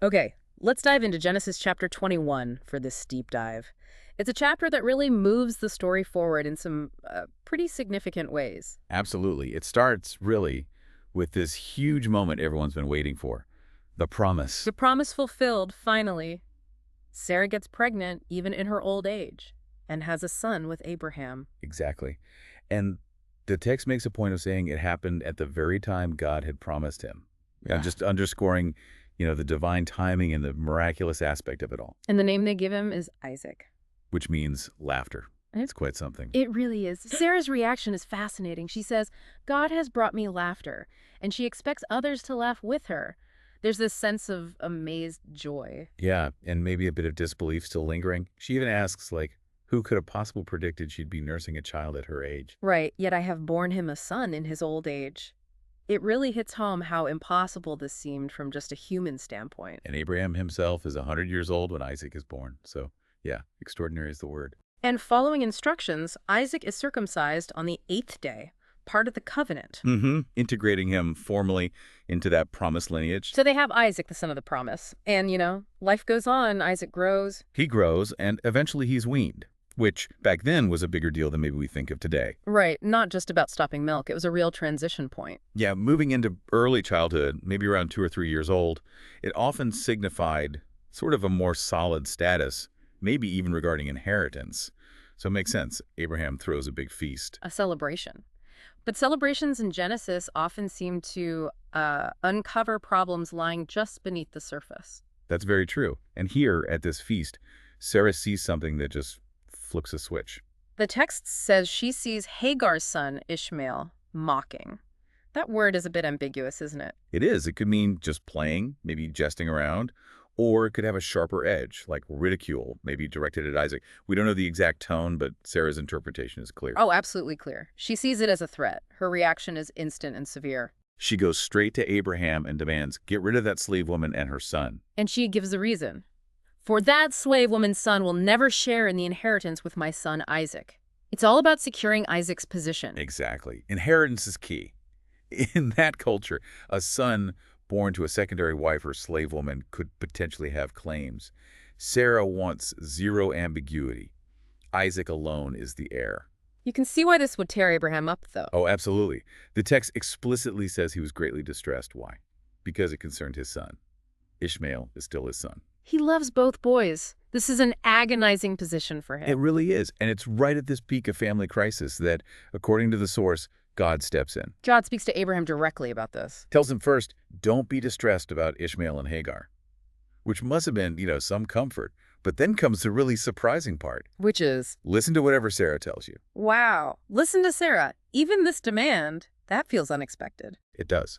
Okay, let's dive into Genesis chapter 21 for this deep dive. It's a chapter that really moves the story forward in some pretty significant ways. Absolutely. It starts, really, with this huge moment everyone's been waiting for. The promise. The promise fulfilled, finally. Sarah gets pregnant even in her old age and has a son with Abraham. Exactly. And the text makes a point of saying it happened at the very time God had promised him. Yeah. Just underscoring, the divine timing and the miraculous aspect of it all, And the name they give him is Isaac. which means laughter. It's quite something. It really is. Sarah's reaction is fascinating. She says, God has brought me laughter, and she expects others to laugh with her. There's this sense of amazed joy. Yeah, and maybe a bit of disbelief still lingering. She even asks, who could have possibly predicted she'd be nursing a child at her age? Right, yet I have borne him a son in his old age. It really hits home how impossible this seemed from just a human standpoint. And Abraham himself is 100 years old when Isaac is born. So, yeah, extraordinary is the word. And following instructions, Isaac is circumcised on the 8th day, part of the covenant. Integrating him formally into that promised lineage. So they have Isaac, the son of the promise. And, life goes on. Isaac grows. He grows, and eventually he's weaned, which back then was a bigger deal than maybe we think of today. Right, not just about stopping milk. It was a real transition point. Yeah, moving into early childhood, maybe around 2 or 3 years old, it often signified sort of a more solid status, maybe even regarding inheritance. So it makes sense. Abraham throws a big feast. A celebration. But celebrations in Genesis often seem to uncover problems lying just beneath the surface. That's very true. And here, at this feast, Sarah sees something that just flips a switch. The text says she sees Hagar's son, Ishmael, mocking. That word is a bit ambiguous, isn't it? It is. It could mean just playing, maybe jesting around, or it could have a sharper edge, like ridicule, maybe directed at Isaac. We don't know the exact tone, but Sarah's interpretation is clear. Oh, absolutely clear. She sees it as a threat. Her reaction is instant and severe. She goes straight to Abraham and demands, get rid of that slave woman and her son. And she gives the reason. For that slave woman's son will never share in the inheritance with my son Isaac. It's all about securing Isaac's position. Exactly. Inheritance is key. In that culture, a son born to a secondary wife or slave woman could potentially have claims. Sarah wants zero ambiguity. Isaac alone is the heir. You can see why this would tear Abraham up, though. Oh, absolutely. The text explicitly says he was greatly distressed. Why? Because it concerned his son. Ishmael is still his son. He loves both boys. This is an agonizing position for him. It really is. And it's right at this peak of family crisis that, according to the source, God steps in. God speaks to Abraham directly about this. Tells him first, don't be distressed about Ishmael and Hagar, which must have been, some comfort. But then comes the really surprising part. Which is? Listen to whatever Sarah tells you. Wow. Listen to Sarah. Even this demand, that feels unexpected. It does.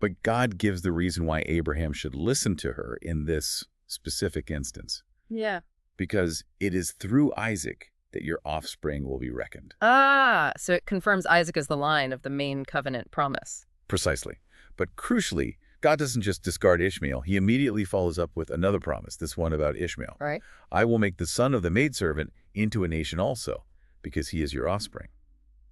But God gives the reason why Abraham should listen to her in this specific instance. Yeah. Because it is through Isaac that your offspring will be reckoned. Ah, so it confirms Isaac as the line of the main covenant promise. Precisely. But crucially, God doesn't just discard Ishmael. He immediately follows up with another promise, this one about Ishmael. Right. I will make the son of the maidservant into a nation also, because he is your offspring.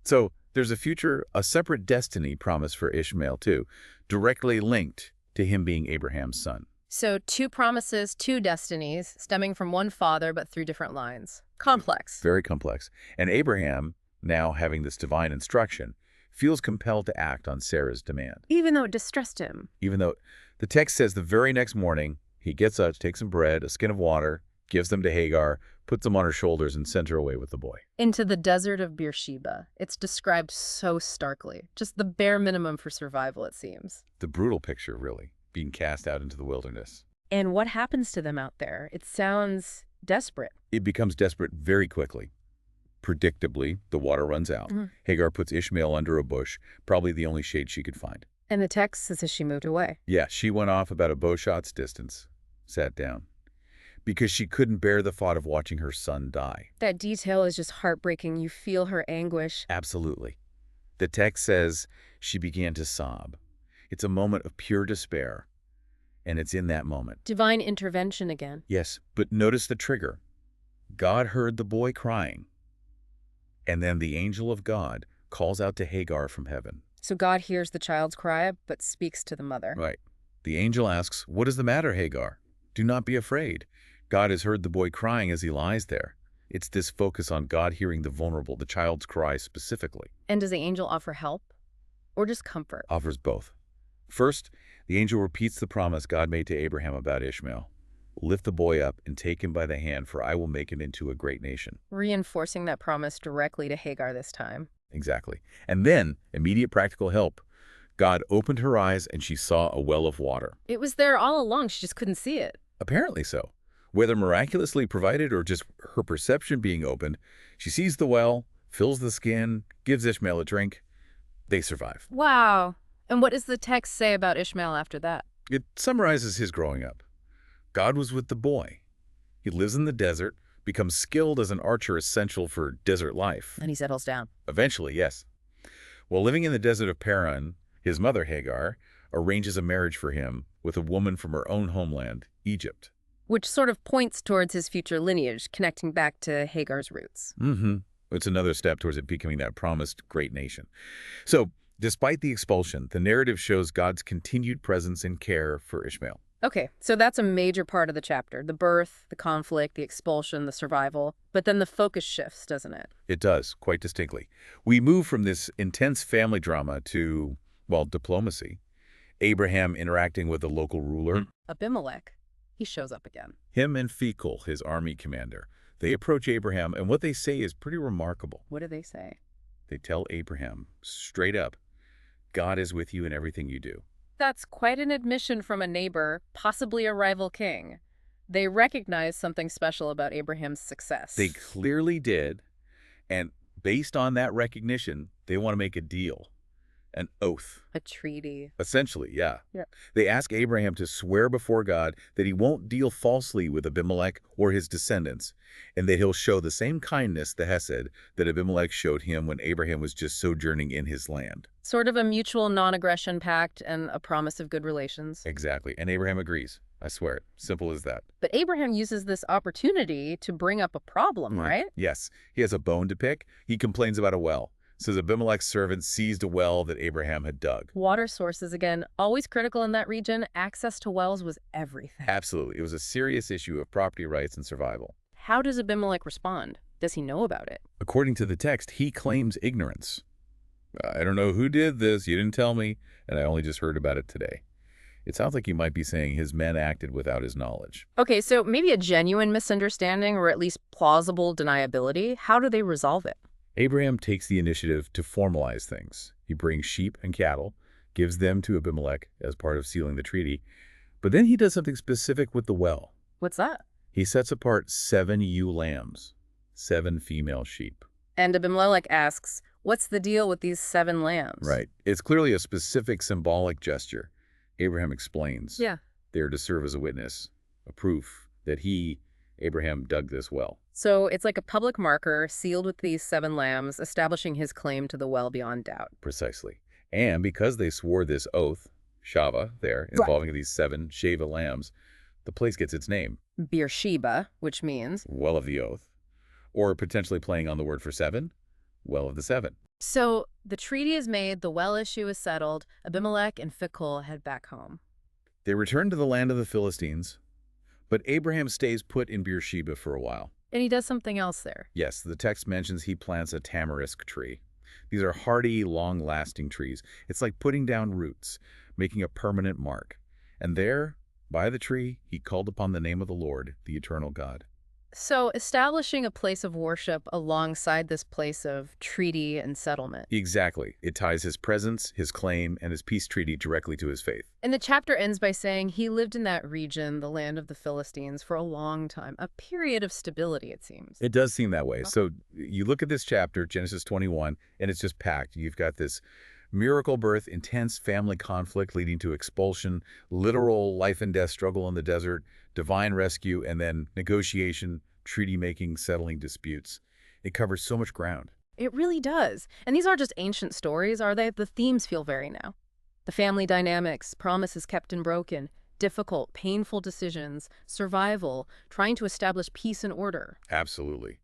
So there's a separate destiny promise for Ishmael too, directly linked to him being Abraham's son. So 2 promises, 2 destinies, stemming from one father but through different lines. Complex. Very complex. And Abraham, now having this divine instruction, feels compelled to act on Sarah's demand. Even though it distressed him. Even though the text says the very next morning, he gets up, takes some bread, a skin of water, gives them to Hagar, puts them on her shoulders, and sends her away with the boy. Into the desert of Beersheba. It's described so starkly. Just the bare minimum for survival, it seems. The brutal picture, really, being cast out into the wilderness. And what happens to them out there? It sounds desperate. It becomes desperate very quickly. Predictably, the water runs out. Hagar puts Ishmael under a bush, probably the only shade she could find. And the text says she moved away. Yeah, she went off about a bowshot's distance, sat down, because she couldn't bear the thought of watching her son die. That detail is just heartbreaking. You feel her anguish. Absolutely. The text says she began to sob. It's a moment of pure despair, and it's in that moment. Divine intervention again. Yes, but notice the trigger. God heard the boy crying, and then the angel of God calls out to Hagar from heaven. So God hears the child's cry, but speaks to the mother. Right. The angel asks, "What is the matter, Hagar? Do not be afraid. God has heard the boy crying as he lies there." It's this focus on God hearing the vulnerable, the child's cry specifically. And does the angel offer help or just comfort? Offers both. First, the angel repeats the promise God made to Abraham about Ishmael. "Lift the boy up and take him by the hand, for I will make him into a great nation." Reinforcing that promise directly to Hagar this time. Exactly. And then, immediate practical help. God opened her eyes and she saw a well of water. It was there all along, she just couldn't see it. Apparently so. Whether miraculously provided or just her perception being opened, she sees the well, fills the skin, gives Ishmael a drink. They survive. Wow. And what does the text say about Ishmael after that? It summarizes his growing up. God was with the boy. He lives in the desert, becomes skilled as an archer essential for desert life. And he settles down. Eventually, yes. While living in the desert of Paran, his mother, Hagar, arranges a marriage for him with a woman from her own homeland, Egypt. Which sort of points towards his future lineage, connecting back to Hagar's roots. It's another step towards it becoming that promised great nation. So, despite the expulsion, the narrative shows God's continued presence and care for Ishmael. Okay, so that's a major part of the chapter. The birth, the conflict, the expulsion, the survival. But then the focus shifts, doesn't it? It does, quite distinctly. We move from this intense family drama to, well, diplomacy. Abraham interacting with the local ruler. Abimelech. He shows up again. Him and Phicol, his army commander. They approach Abraham, and what they say is pretty remarkable. What do they say? They tell Abraham, straight up, God is with you in everything you do. That's quite an admission from a neighbor, possibly a rival king. They recognize something special about Abraham's success. They clearly did, and based on that recognition, they want to make a deal, an oath. A treaty. Essentially, yeah. Yeah. They ask Abraham to swear before God that he won't deal falsely with Abimelech or his descendants, and that he'll show the same kindness, the Hesed, that Abimelech showed him when Abraham was just sojourning in his land. Sort of a mutual non-aggression pact and a promise of good relations. Exactly. And Abraham agrees. I swear it. Simple as that. But Abraham uses this opportunity to bring up a problem, right? Yes. He has a bone to pick. He complains about a well. Says Abimelech's servant seized a well that Abraham had dug. Water sources, again, always critical in that region. Access to wells was everything. Absolutely. It was a serious issue of property rights and survival. How does Abimelech respond? Does he know about it? According to the text, he claims ignorance. "I don't know who did this, you didn't tell me, and I only just heard about it today." It sounds like he might be saying his men acted without his knowledge. Okay, so maybe a genuine misunderstanding or at least plausible deniability. How do they resolve it? Abraham takes the initiative to formalize things. He brings sheep and cattle, gives them to Abimelech as part of sealing the treaty, but then he does something specific with the well. What's that? He sets apart 7 ewe lambs, 7 female sheep. And Abimelech asks, what's the deal with these 7 lambs? Right. It's clearly a specific symbolic gesture. Abraham explains. Yeah. They are to serve as a witness, a proof that he, Abraham, dug this well. So it's like a public marker sealed with these 7 lambs, establishing his claim to the well beyond doubt. Precisely. And because they swore this oath, Shava, there, involving these 7 Sheva lambs, the place gets its name. Beersheba, which means? Well of the oath. Or potentially playing on the word for 7, well of the 7. So the treaty is made, the well issue is settled, Abimelech and Phicol head back home. They return to the land of the Philistines, but Abraham stays put in Beersheba for a while. And he does something else there. Yes, the text mentions he plants a tamarisk tree. These are hardy, long-lasting trees. It's like putting down roots, making a permanent mark. And there, by the tree, he called upon the name of the Lord, the eternal God. So establishing a place of worship alongside this place of treaty and settlement. Exactly. It ties his presence, his claim, and his peace treaty directly to his faith. And the chapter ends by saying he lived in that region, the land of the Philistines, for a long time, a period of stability, it seems. It does seem that way. So you look at this chapter, Genesis 21, and it's just packed. You've got this miracle birth, intense family conflict leading to expulsion, literal life and death struggle in the desert, divine rescue, and then negotiation, treaty-making, settling disputes. It covers so much ground. It really does. And these aren't just ancient stories, are they? The themes feel very now. The family dynamics, promises kept and broken, difficult, painful decisions, survival, trying to establish peace and order. Absolutely.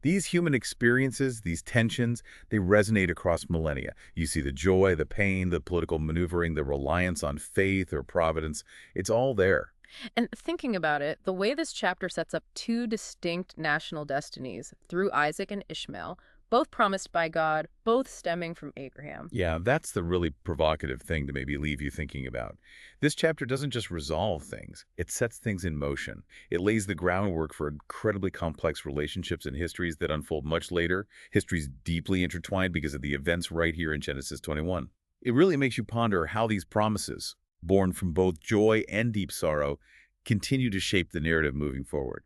These human experiences, these tensions, they resonate across millennia. You see the joy, the pain, the political maneuvering, the reliance on faith or providence. It's all there. And thinking about it, the way this chapter sets up two distinct national destinies through Isaac and Ishmael, both promised by God, both stemming from Abraham. Yeah, that's the really provocative thing to maybe leave you thinking about. This chapter doesn't just resolve things, it sets things in motion. It lays the groundwork for incredibly complex relationships and histories that unfold much later, histories deeply intertwined because of the events right here in Genesis 21. It really makes you ponder how these promises, born from both joy and deep sorrow, continue to shape the narrative moving forward.